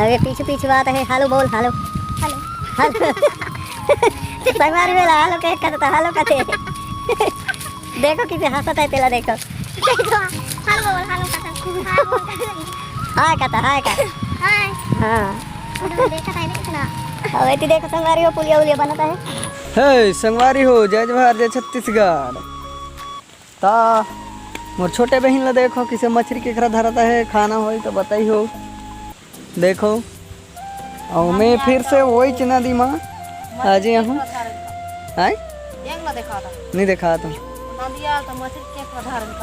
अरे पीछे पीछे बात है। हालो बोल हालो हेलो हालो संगवारी वेला हालो कह करता हालो कथे देखो किसे हंसता है तेला देखो हेलो हेलो हाय कहता हाय का हाय हाँ देखा था इतना अब ऐती देखो संगवारी हो पुलिया उलिया बनाता है। हे संगवारी हो जय जवाहर जय छत्तीसगढ़। ता मोर छोटे बहन ला देखो किसे मछली केकरा धरता है खाना हो तो बताई हो। देखो और मैं फिर से वही चना दी माँ आज यहाँ आए नहीं देखा तुम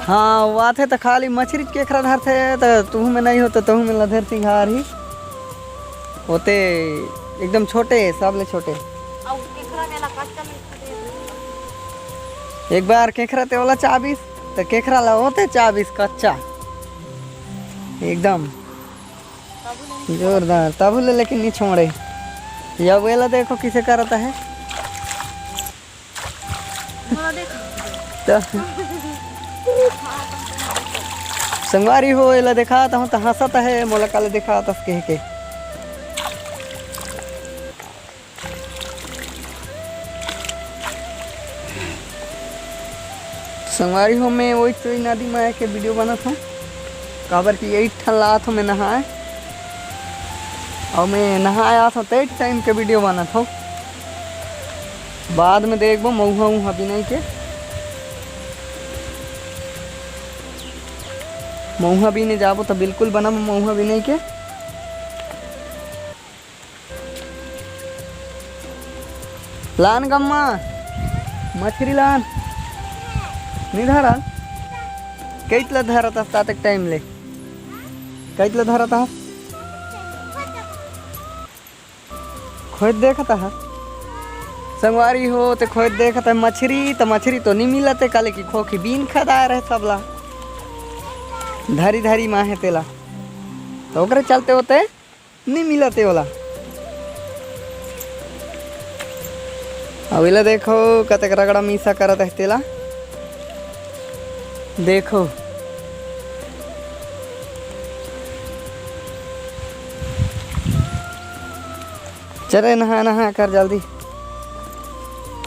हाँ वो थे तो खाली मछली केकरा धरते तो तुह में नहीं हो तो तुह में लधर सिंघार ही होते एकदम छोटे सबले छोटे। एक बार केकरा ते वाला 24 तो केकरा ला होते 24 कच्चा एकदम जोरदार तब ले लेकिन नहीं छोड़े। या वेला देखो किसे करता है तो संगवारी हो एला दिखाता हूँ तो हंसता है मोला काले दिखाता कह के। संगवारी हो मैं वही तो नदी में के वीडियो बना था काबर की यही ठल्ला था मैं नहाए और मैं नहाया था तो टाइम के वीडियो बना था। बाद में देखबो मऊहा उहा भी नहीं के मऊहा भी नहीं जाबो तो बिल्कुल बना मऊहा भी नहीं के। लान गम्मा मछली लान नहीं धरा कैतला धरा था तातक टाइम ले कैतला धरा था खोद देखा था संगवारी हो तो खोद देखा था मछली तो नहीं मिलते काले की खोखी बीन खदा रहे सबला धरी धरी माहे तेला तो ओकरे चलते होते नहीं मिलते वाला। अविला देखो कतक रगड़ा मीसा करत है तेला देखो चले नहा नहा कर जल्दी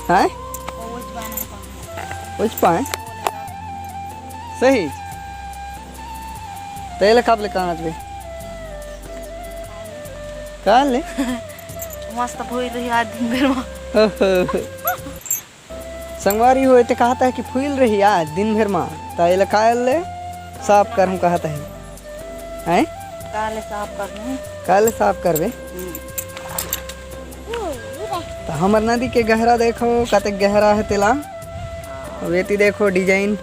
है उच पाए सही तेल कब ले कांच भी काल ले मस्त भोई रही आज दिन भर में संगवारी हो तो कहता है कि फूल रही आज दिन भर में तो काल ले साफ कर कहता है काले साफ करबे तो हमर नदी के गहरा देखो कतक गहरा है तेला वेती देखो डिजाइन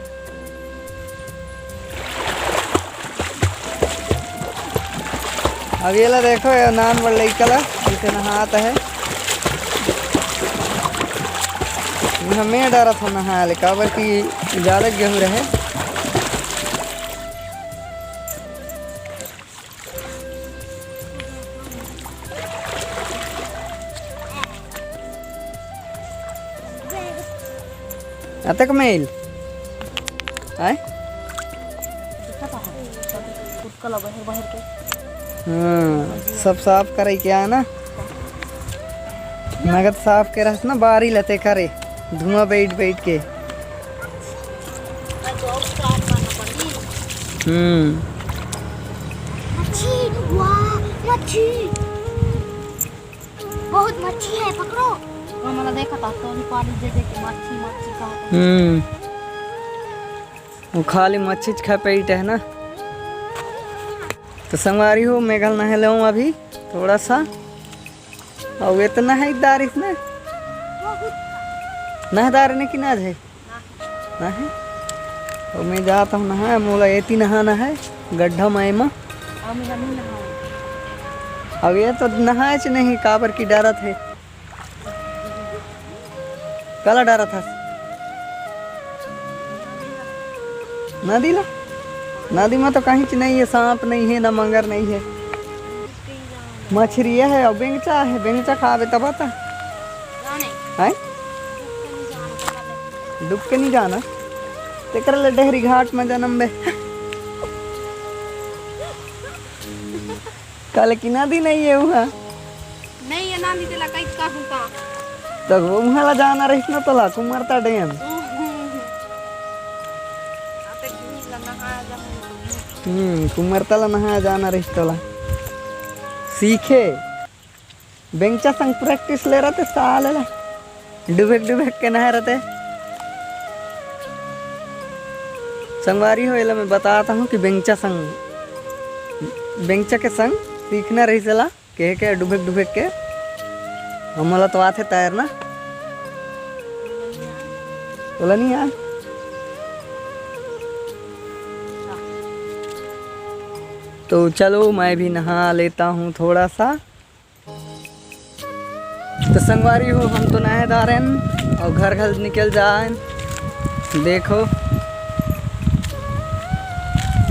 अब ये ला देखो ये नान बड़ लइकला जिसे नहाता है हमें डरा था नहा ले काबर की ज़्यादा गेहूँ रहे। अतक मेल आए सब साफ करे क्या ना नगद साफ के रस ना बारी लते करे धुआं बैठ बैठ के बहुत मच्छी है पकड़ो मैंने देखा था तो पानी दे दे के मच्छी का वो खाली मच्छी खा पेट है ना। तो संगवारी हो मैं गल नहा लूँ अभी थोड़ा सा और इतना है दारिश ने नहदार ने कि ना है ना है तो मैं जाता हूँ नहा मोला एती नहाना है गड्ढा माए में अब ये तो नहाए नहीं काबर की डरा थे कला डरा था नदी ला नदी में तो कहीं नहीं है सांप नहीं है ना मंगर नहीं है मछली है और बेंगचा खावे तब आता है डूब के नहीं जाना ते कर ले डहरी घाट में जन्म में कल की नदी नहीं है वहाँ नहीं ये नानी तेला कई का हुता तो वहाँ ला जाना रही ना तला कुमारता डैम। आते घूम ला नहा जा कुमारता ला नहा जाना रही तला सीखे बेंचा संग प्रैक्टिस ले रहे थे साल ला डुबेक के नहा रहे थे। संगवारी हो एला मैं बताता हूँ कि बेंचा के संग सीखना रही सला के डुबेक के हमला तो आते तैरना बोला नहीं यार। तो चलो मैं भी नहा लेता हूँ थोड़ा सा। तो संगवारी हो हम तो नहादार हैं और घर निकल जाए। देखो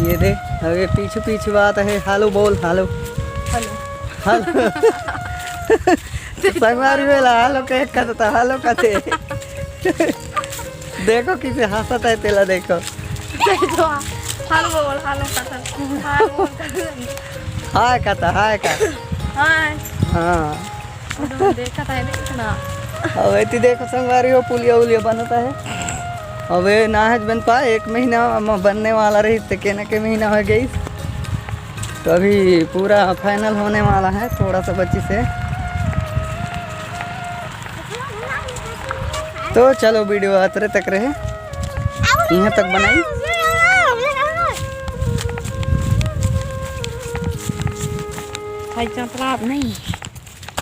ये दे अरे पीछे बात है। हालो बोल हालो हालो संगवारी वेला हालो कह कहता हालो कहते देखो किसे हंसत है तेला देखो हालो बोल हालो हाय कहता हाय का हाय हाँ देखा था ना अब ऐसी देखो संगवारी हो पुलिया बनता है। अब नाहज बन पाए 1 महीना बनने वाला रही तो के न के महीना हो गई। तो अभी पूरा फाइनल होने वाला है थोड़ा सा बच्ची से। तो चलो वीडियो आतरे तक रहे यहाँ तक बनाई। भाई चंपला नहीं